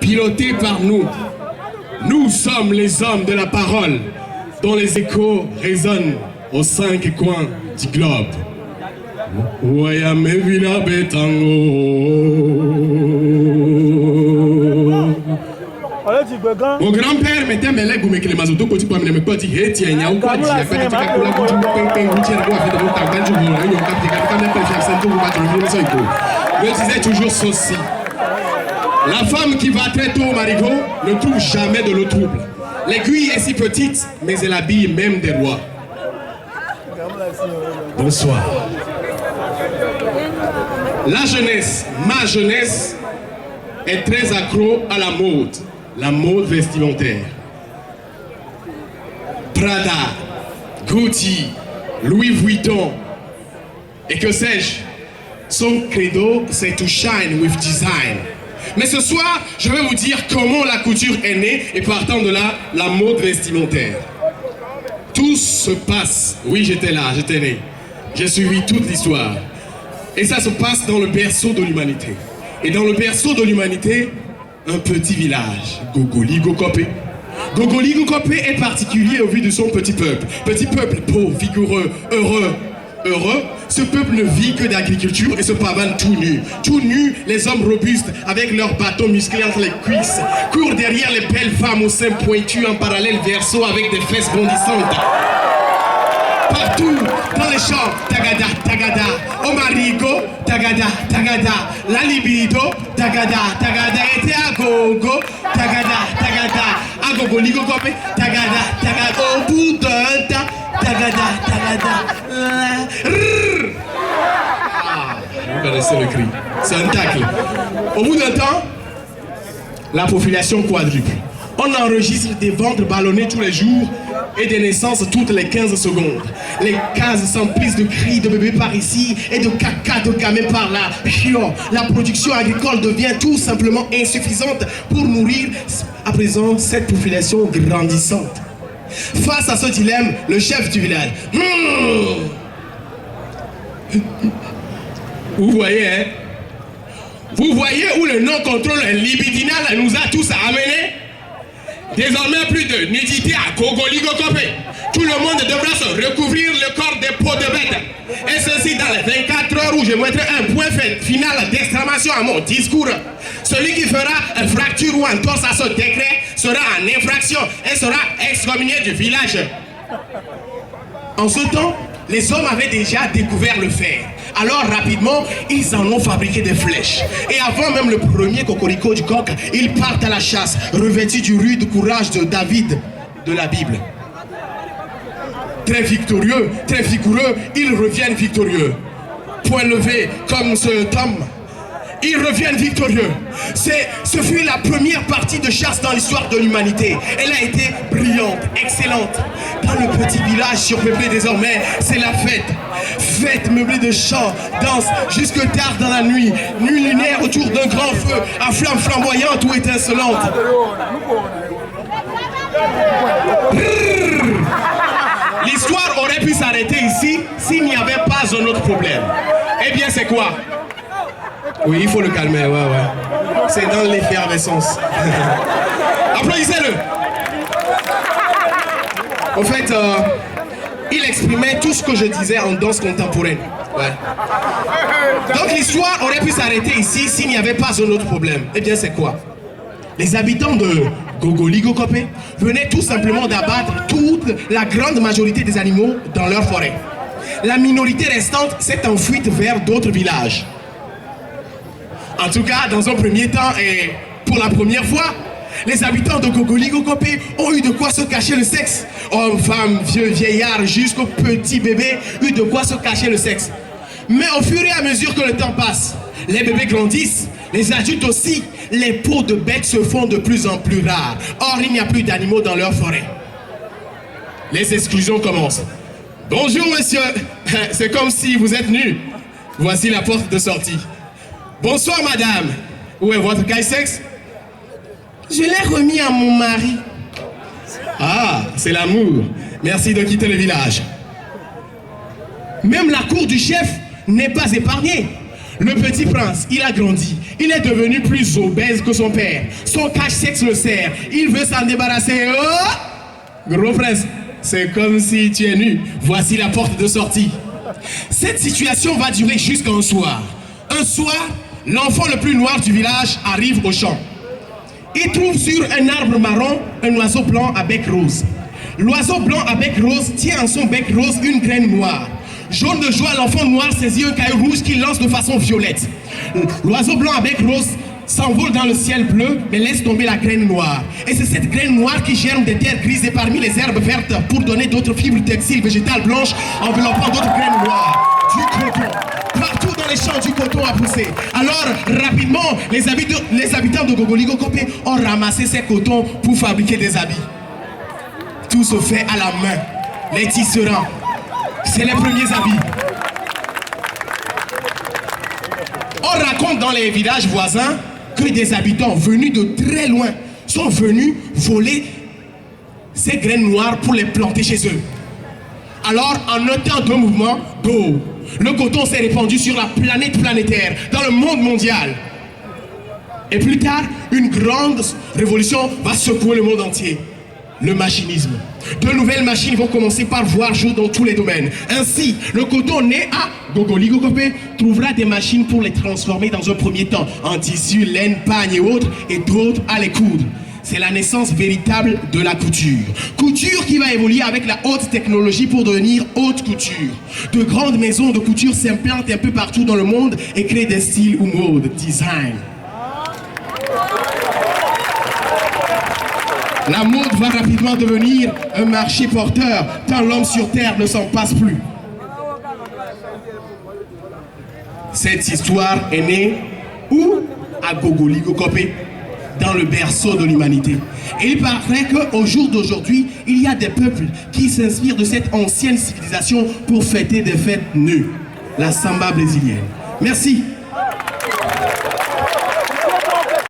piloté par nous. Nous sommes les hommes de la parole, dont les échos résonnent aux 5 coins du globe. Mon grand-père mettait mes legs mais que les mazotos côté pour me pas dire tiens il y a ou quoi dire fait que la couture ping routière quoi fait de mon campagne je vous il y a cap quand même faire ça pour battre le ça il me disait toujours ceci. La femme qui va très tôt au marigot ne trouve jamais de l'eau trouble. L'aiguille est si petite mais elle habille même des rois. Bonsoir. La jeunesse, ma jeunesse est très accro à la mode vestimentaire. Prada, Gucci, Louis Vuitton et que sais-je. Son credo, c'est to shine with design. Mais ce soir, je vais vous dire comment la couture est née et partant de là, la mode vestimentaire. Tout se passe. Oui, j'étais là, j'étais né. J'ai suivi toute l'histoire. Et ça se passe dans le berceau de l'humanité. Et dans le berceau de l'humanité, un petit village, Gogoli-Gokopé. Gogoli-Gokopé est particulier au vu de son petit peuple. Petit peuple pauvre, vigoureux, heureux. Ce peuple ne vit que d'agriculture et se pavane tout nu. Tout nu, les hommes robustes avec leurs bâtons musclés entre les cuisses courent derrière les belles femmes aux seins pointus en parallèle verso avec des fesses bondissantes. Partout, dans les champs, tagada, tagada, au marigot, tagada, tagada, la libido, tagada, tagada, et à gogo, tagada, tagada, à gogo, ligo, copé, tagada, tagada, au bout d'un tas, tagada, tagada, vous connaissez le cri, c'est un tacle. Au bout d'un temps, la population quadruple. On enregistre des ventres ballonnés tous les jours et des naissances toutes les 15 secondes. Les cases s'emplissent de cris de bébés par ici et de caca de gamins par là. La production agricole devient tout simplement insuffisante pour nourrir à présent cette population grandissante. Face à ce dilemme, le chef du village. Vous voyez, hein? Vous voyez où le non-contrôle libidinal nous a tous amenés? Désormais, plus de nudité à Gogoli-Gokopé. Tout le monde devra se recouvrir le corps des peaux de bête. Et ceci dans les 24 heures où je mettrai un point final d'exclamation à mon discours. Celui qui fera une fracture ou un torse à ce décret sera en infraction et sera excommunié du village. En ce temps, les hommes avaient déjà découvert le fer. Alors rapidement, ils en ont fabriqué des flèches. Et avant même le premier cocorico du coq, ils partent à la chasse, revêtus du rude courage de David de la Bible. Très victorieux, très vigoureux, ils reviennent victorieux. Point levé comme ce homme. Ils reviennent victorieux. Ce fut la première partie de chasse dans l'histoire de l'humanité. Elle a été brillante, excellente. Dans le petit village surpeuplé désormais, c'est la fête. Fête meublée de chants, danse jusque tard dans la nuit. Nuit lunaire autour d'un grand feu, à flamme flamboyante ou étincelante. L'histoire aurait pu s'arrêter ici s'il n'y avait pas un autre problème. Eh bien, c'est quoi? Oui, il faut le calmer, ouais. C'est dans l'effervescence. Applaudissez-le. En fait, il exprimait tout ce que je disais en danse contemporaine. Ouais. Donc l'histoire aurait pu s'arrêter ici s'il n'y avait pas un autre problème. Eh bien, c'est quoi? Les habitants de Gogoli-Gokopé venaient tout simplement d'abattre toute la grande majorité des animaux dans leur forêt. La minorité restante s'est enfuie vers d'autres villages. En tout cas, dans un premier temps et pour la première fois, les habitants de Gogoli-Gokopé ont eu de quoi se cacher le sexe. Hommes, femmes, vieux, vieillards, jusqu'aux petits bébés, eu de quoi se cacher le sexe. Mais au fur et à mesure que le temps passe, les bébés grandissent, les adultes aussi, les peaux de bêtes se font de plus en plus rares. Or, il n'y a plus d'animaux dans leur forêt. Les exclusions commencent. Bonjour monsieur, c'est comme si vous êtes nus. Voici la porte de sortie. Bonsoir madame, où est votre caille-sexe? Je l'ai remis à mon mari. Ah, c'est l'amour. Merci de quitter le village. Même la cour du chef n'est pas épargnée. Le petit prince, il a grandi. Il est devenu plus obèse que son père. Son cache-sexe le serre. Il veut s'en débarrasser. Oh! Gros prince, c'est comme si tu es nu. Voici la porte de sortie. Cette situation va durer jusqu'à un soir. Un soir, l'enfant le plus noir du village arrive au champ. Il trouve sur un arbre marron un oiseau blanc à bec rose. L'oiseau blanc à bec rose tient en son bec rose une graine noire. Jaune de joie, l'enfant noir saisit un caillou rouge qu'il lance de façon violette. L'oiseau blanc à bec rose s'envole dans le ciel bleu, mais laisse tomber la graine noire. Et c'est cette graine noire qui germe des terres grises et parmi les herbes vertes pour donner d'autres fibres textiles végétales blanches enveloppant d'autres graines noires. Du coton. Partout dans les champs, du coton a poussé. Alors, rapidement, les habitants de Gogoligo-Copé ont ramassé ces cotons pour fabriquer des habits. Tout se fait à la main. Les tisserands. C'est les premiers habits. On raconte dans les villages voisins que des habitants venus de très loin sont venus voler ces graines noires pour les planter chez eux. Alors, en un temps de mouvement d'eau, le coton s'est répandu sur la planète planétaire, dans le monde mondial. Et plus tard, une grande révolution va secouer le monde entier. Le machinisme. De nouvelles machines vont commencer par voir jour dans tous les domaines. Ainsi, le coton né à Gogoligo-Copé trouvera des machines pour les transformer dans un premier temps en tissu, laine, pagne et autres, et d'autres à les coudre. C'est la naissance véritable de la couture. Couture qui va évoluer avec la haute technologie pour devenir haute couture. De grandes maisons de couture s'implantent un peu partout dans le monde et créent des styles ou modes, design. La mode va rapidement devenir un marché porteur, tant l'homme sur terre ne s'en passe plus. Cette histoire est née où? À Gogoligo-Copé, dans le berceau de l'humanité. Et il paraît qu'au jour d'aujourd'hui, il y a des peuples qui s'inspirent de cette ancienne civilisation pour fêter des fêtes nues. La samba brésilienne. Merci.